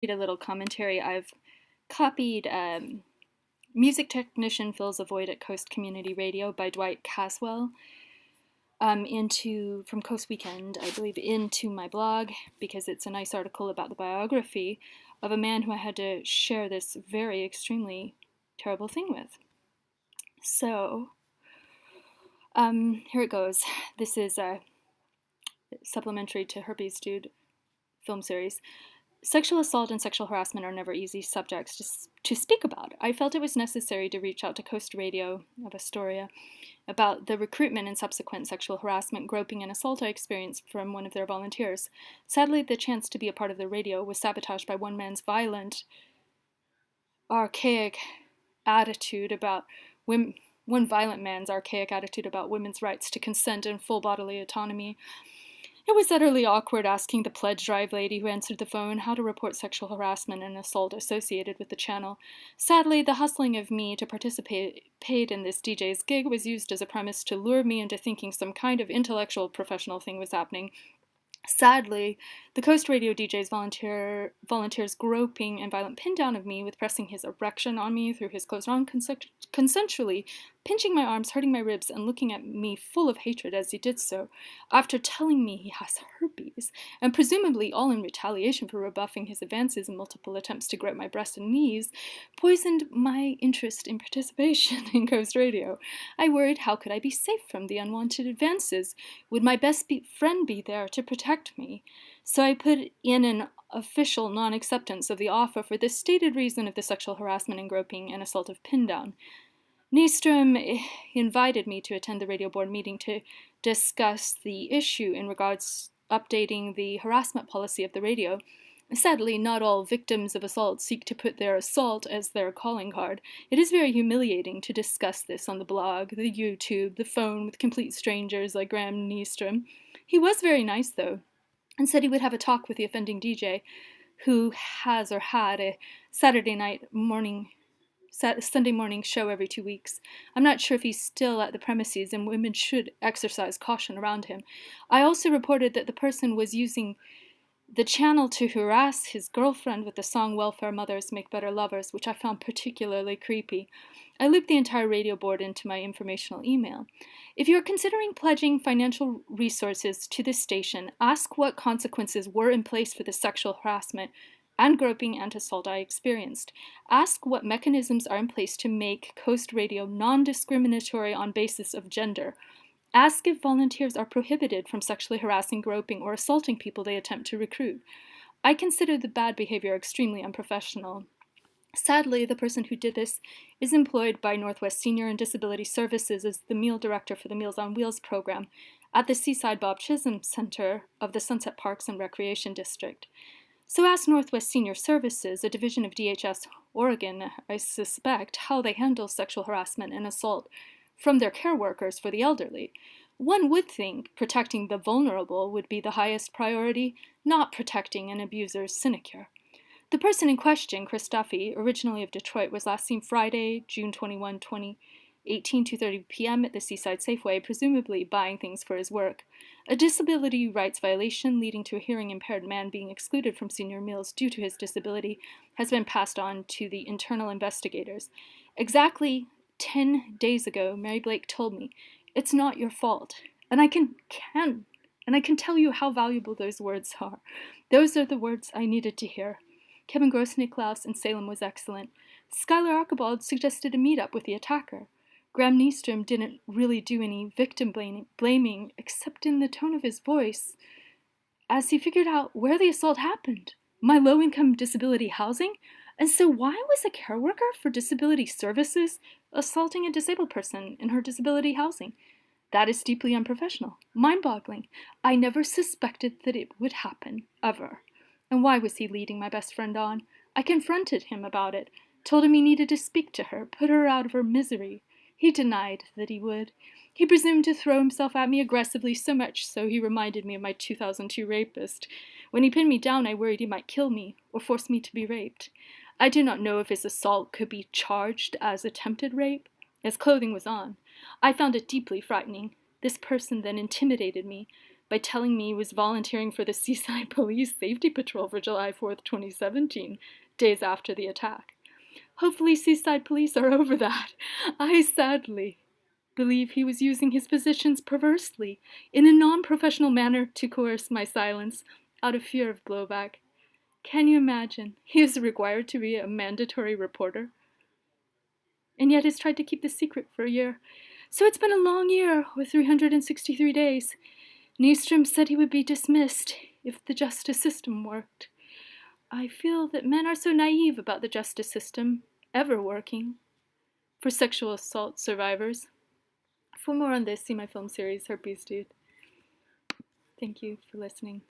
A little commentary. I've copied Music Technician Fills a Void at Coast Community Radio by Dwight Caswell from Coast Weekend, I believe, into my blog because it's a nice article about the biography of a man who I had to share this very extremely terrible thing with. So, here it goes. This is supplementary to Herpes Dude film series. Sexual assault and sexual harassment are never easy subjects to speak about. I felt it was necessary to reach out to Coast Radio of Astoria about the recruitment and subsequent sexual harassment, groping, and assault I experienced from one of their volunteers. Sadly, the chance to be a part of the radio was sabotaged by one man's violent, archaic attitude about women. One violent man's archaic attitude about women's rights to consent and full bodily autonomy. It was utterly awkward asking the pledge drive lady who answered the phone how to report sexual harassment and assault associated with the channel. Sadly, the hustling of me to participate in this DJ's gig was used as a premise to lure me into thinking some kind of intellectual professional thing was happening. Sadly, the Coast Radio DJ's volunteers groping and violent pin down of me with pressing his erection on me through his clothes on, consensually pinching my arms, hurting my ribs, and looking at me full of hatred as he did so, after telling me he has herpes, and presumably all in retaliation for rebuffing his advances in multiple attempts to grope my breast and knees, poisoned my interest in participation in Coast Radio. I worried, how could I be safe from the unwanted advances? Would my best friend be there to protect me? So I put in an official non-acceptance of the offer for the stated reason of the sexual harassment and groping and assault of Pindown. Nystrom invited me to attend the radio board meeting to discuss the issue in regards updating the harassment policy of the radio. Sadly, not all victims of assault seek to put their assault as their calling card. It is very humiliating to discuss this on the blog, the YouTube, the phone with complete strangers like Graham Nystrom. He was very nice, though, and said he would have a talk with the offending DJ, who has or had a Sunday morning show every 2 weeks. I'm not sure if he's still at the premises, and women should exercise caution around him. I also reported that the person was using the channel to harass his girlfriend with the song Welfare Mothers Make Better Lovers, which I found particularly creepy. I looped the entire radio board into my informational email. If you're considering pledging financial resources to this station, ask what consequences were in place for the sexual harassment and groping and assault I experienced. Ask what mechanisms are in place to make Coast Radio non-discriminatory on basis of gender. Ask if volunteers are prohibited from sexually harassing, groping, or assaulting people they attempt to recruit. I consider the bad behavior extremely unprofessional. Sadly, the person who did this is employed by Northwest Senior and Disability Services as the meal director for the Meals on Wheels program at the Seaside Bob Chisholm Center of the Sunset Parks and Recreation District. So ask Northwest Senior Services, a division of DHS Oregon, I suspect, how they handle sexual harassment and assault from their care workers for the elderly. One would think protecting the vulnerable would be the highest priority, not protecting an abuser's sinecure. The person in question, Chris Duffy, originally of Detroit, was last seen Friday, June 21, 2018, 2:30 p.m. at the Seaside Safeway, presumably buying things for his work. A disability rights violation leading to a hearing-impaired man being excluded from senior meals due to his disability has been passed on to the internal investigators. Exactly 10 days ago, Mary Blake told me, "It's not your fault." And I can tell you how valuable those words are. Those are the words I needed to hear. Kevin Gross-Niklaus in Salem was excellent. Skylar Archibald suggested a meet-up with the attacker. Graham Nystrom didn't really do any victim blaming, except in the tone of his voice, as he figured out where the assault happened. My low-income disability housing? And so why was a care worker for disability services assaulting a disabled person in her disability housing? That is deeply unprofessional, mind-boggling. I never suspected that it would happen, ever. And why was he leading my best friend on? I confronted him about it, told him he needed to speak to her, put her out of her misery. He denied that he would. He presumed to throw himself at me aggressively, so much so he reminded me of my 2002 rapist. When he pinned me down, I worried he might kill me or force me to be raped. I do not know if his assault could be charged as attempted rape, as clothing was on. I found it deeply frightening. This person then intimidated me, by telling me he was volunteering for the Seaside Police Safety Patrol for July 4th, 2017, days after the attack. Hopefully Seaside Police are over that. I sadly believe he was using his positions perversely, in a non-professional manner, to coerce my silence, out of fear of blowback. Can you imagine? He is required to be a mandatory reporter, and yet has tried to keep the secret for a year. So it's been a long year, with 363 days. Nystrom said he would be dismissed if the justice system worked. I feel that men are so naive about the justice system ever working for sexual assault survivors. For more on this, see my film series, Herpes Dude. Thank you for listening.